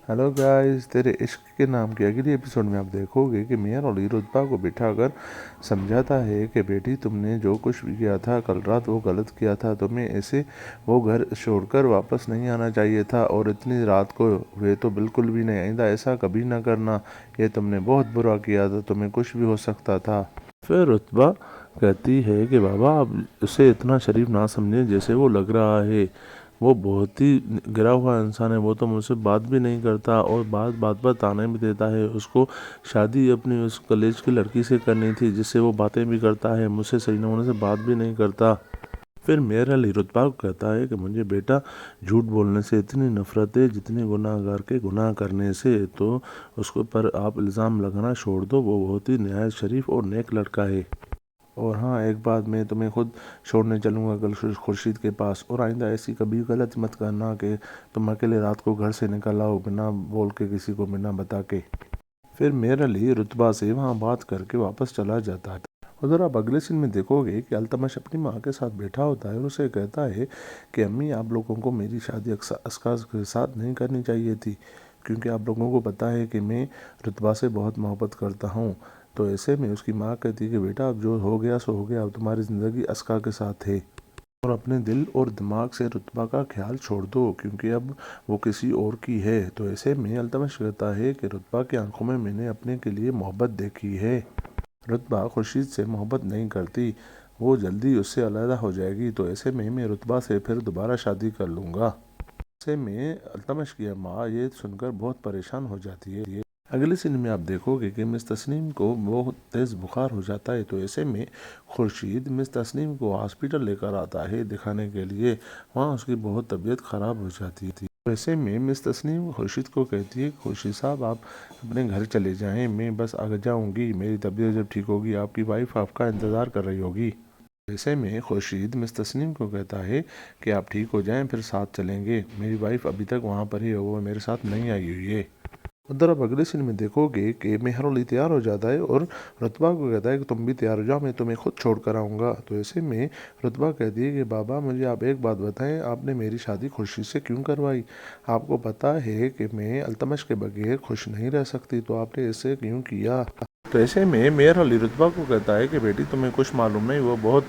Hello guys, तेरे इश्क के नाम के अगली एपिसोड में आप देखोगे कि मियां अली रुतबा को बिठाकर समझाता है कि बेटी, तुमने जो कुछ भी किया था कल रात वो गलत किया था। तुम्हें ऐसे वो घर छोड़कर वापस नहीं आना चाहिए था और इतनी रात को हुए तो बिल्कुल भी नहीं। आइंदा ऐसा कभी ना करना। ये तुमने बहुत बुरा किया था, तुम्हें कुछ भी हो सकता था। फिर रुतबा कहती है कि बाबा, आप उसे इतना शरीफ ना समझें जैसे वो लग रहा है। वो बहुत ही गिरा हुआ इंसान है। वो तो मुझसे बात भी नहीं करता और बात बात पर ताने भी देता है। उसको शादी अपनी उस कॉलेज की लड़की से करनी थी जिससे वो बातें भी करता है, मुझसे सही नमूने से बात भी नहीं करता। फिर मेरा अली रुतबा को कहता है कि मुझे बेटा झूठ बोलने से इतनी नफरत है जितने गुनाहगार के गुनाह करने से। तो उसको पर आप इल्ज़ाम लगाना छोड़ दो। वो बहुत ही नहायत शरीफ और नेक लड़का है। और हाँ, एक बात, मैं तुम्हें खुद छोड़ने चलूँगा कल खुर्शीद के पास। और आइंदा ऐसी कभी गलत मत करना कि तुम अकेले रात को घर से निकल आओ बिना बोल के, किसी को बिना बता के। फिर मेरा अली रुतबा से वहाँ बात करके वापस चला जाता है। उधर आप अगले सीन में देखोगे कि अल्तमश अपनी माँ के साथ बैठा होता है और उसे कहता है कि अम्मी, आप लोगों को मेरी शादी अस्कास के साथ नहीं करनी चाहिए थी, क्योंकि आप लोगों को पता है कि मैं रुतबा से बहुत मोहब्बत करता हूँ। तो ऐसे में उसकी माँ कहती है कि बेटा, अब जो हो गया सो हो गया, अब तुम्हारी ज़िंदगी अस्का के साथ है और अपने दिल और दिमाग से रुतबा का ख्याल छोड़ दो, क्योंकि अब वो किसी और की है। तो ऐसे में अल्तमश कहता है कि रुतबा की आंखों में मैंने अपने के लिए मोहब्बत देखी है। रुतबा खुर्शीद से मोहब्बत नहीं करती, वो जल्दी उससे अलहदा हो जाएगी। तो ऐसे में मैं रुतबा से फिर दोबारा शादी कर लूँगा। ऐसे में अल्तमश की माँ ये सुनकर बहुत परेशान हो जाती है। अगले सीन में आप देखोगे कि मिस तस्नीम को बहुत तेज़ बुखार हो जाता है। तो ऐसे में खुर्शीद मिस तस्नीम को हॉस्पिटल लेकर आता है दिखाने के लिए। वहाँ उसकी बहुत तबीयत ख़राब हो जाती थी। वैसे में मिस तस्नीम खुर्शीद को कहती है, खुर्शीद साहब, आप अपने घर चले जाएं, मैं बस आ जाऊंगी। मेरी तबीयत जब ठीक होगी आपकी वाइफ आपका इंतज़ार कर रही होगी। ऐसे में खुर्शीद मिस तस्नीम को कहता है कि आप ठीक हो जाएं फिर साथ चलेंगे। मेरी वाइफ अभी तक वहाँ पर ही है, वो मेरे साथ नहीं आई हुई है। उधर आप अगले सीन में देखोगे कि मेहर अली तैयार हो जाता है और रुतबा को कहता है कि तुम भी तैयार हो जाओ, मैं तुम्हें खुद छोड़ कर आऊँगा। तो ऐसे में रुतबा कहती है कि बाबा, मुझे आप एक बात बताएं, आपने मेरी शादी खुर्शीद से क्यों करवाई? आपको पता है कि मैं अल्तमश के बगैर खुश नहीं रह सकती, तो आपने ऐसे क्यों किया? तो ऐसे में मेहर अली रुतबा को कहता है कि बेटी, तुम्हें कुछ मालूम नहीं, वो बहुत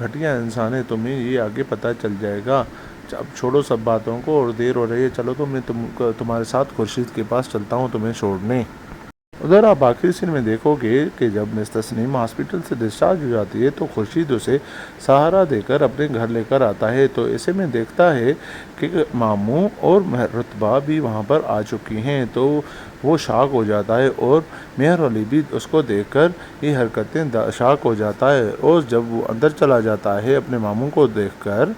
घटिया इंसान है, तुम्हें ये आगे पता चल जाएगा। अब छोड़ो सब बातों को और देर हो रही है, चलो तो मैं तुम्हारे साथ खुर्शीद के पास चलता हूँ तुम्हें छोड़ने। उधर आप आखिरी सीन में देखोगे कि जब मिस तस्नीम हॉस्पिटल से डिस्चार्ज हो जाती है तो खुर्शीद उसे सहारा देकर अपने घर लेकर आता है। तो ऐसे में देखता है कि मामू और रुतबा भी वहाँ पर आ चुकी हैं। तो वो शाक हो जाता है और मेहर अली भी उसको देखकर ये हरकतें शाक हो जाता है। और जब वो अंदर चला जाता है अपने मामू को देखकर,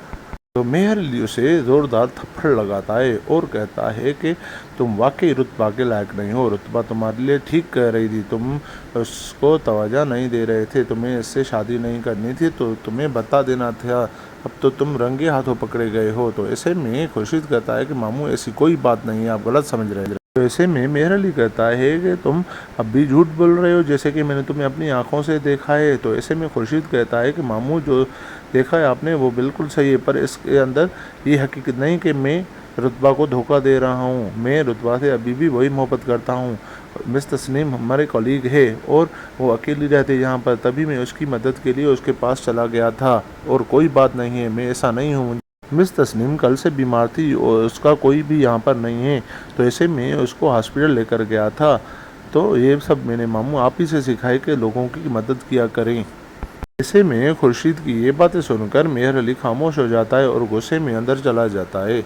तो मेहर अली उसे ज़ोरदार थप्पड़ लगाता है और कहता है कि तुम वाकई रुतबा के लायक नहीं हो। रुतबा तुम्हारे लिए ठीक कह रही थी, तुम उसको तवज्जो नहीं दे रहे थे, तुम्हें इससे शादी नहीं करनी थी, तो तुम्हें बता देना था। अब तो तुम रंगे हाथों पकड़े गए हो। तो ऐसे में खुर्शीद कहता है कि मामू, ऐसी कोई बात नहीं है, आप गलत समझ रहे हैं। तो ऐसे में मेहर अली कहता है कि तुम अब भी झूठ बोल रहे हो, जैसे कि मैंने तुम्हें अपनी आंखों से देखा है। तो ऐसे में खुर्शीद कहता है कि मामू, जो देखा है आपने वो बिल्कुल सही है, पर इसके अंदर ये हकीकत नहीं कि मैं रुतबा को धोखा दे रहा हूँ। मैं रुतबा से अभी भी वही मोहब्बत करता हूँ। मिस तस्नीम हमारे कॉलीग है और वो अकेली रहती यहाँ पर, तभी मैं उसकी मदद के लिए उसके पास चला गया था और कोई बात नहीं है, मैं ऐसा नहीं हूँ। मिस तस्नीम कल से बीमार थी और उसका कोई भी यहाँ पर नहीं है, तो ऐसे में उसको हॉस्पिटल लेकर गया था। तो ये सब मैंने मामू आप ही से सिखाए कि लोगों की मदद किया करें। ऐसे में खुर्शीद की ये बातें सुनकर मेहर अली खामोश हो जाता है और गुस्से में अंदर चला जाता है।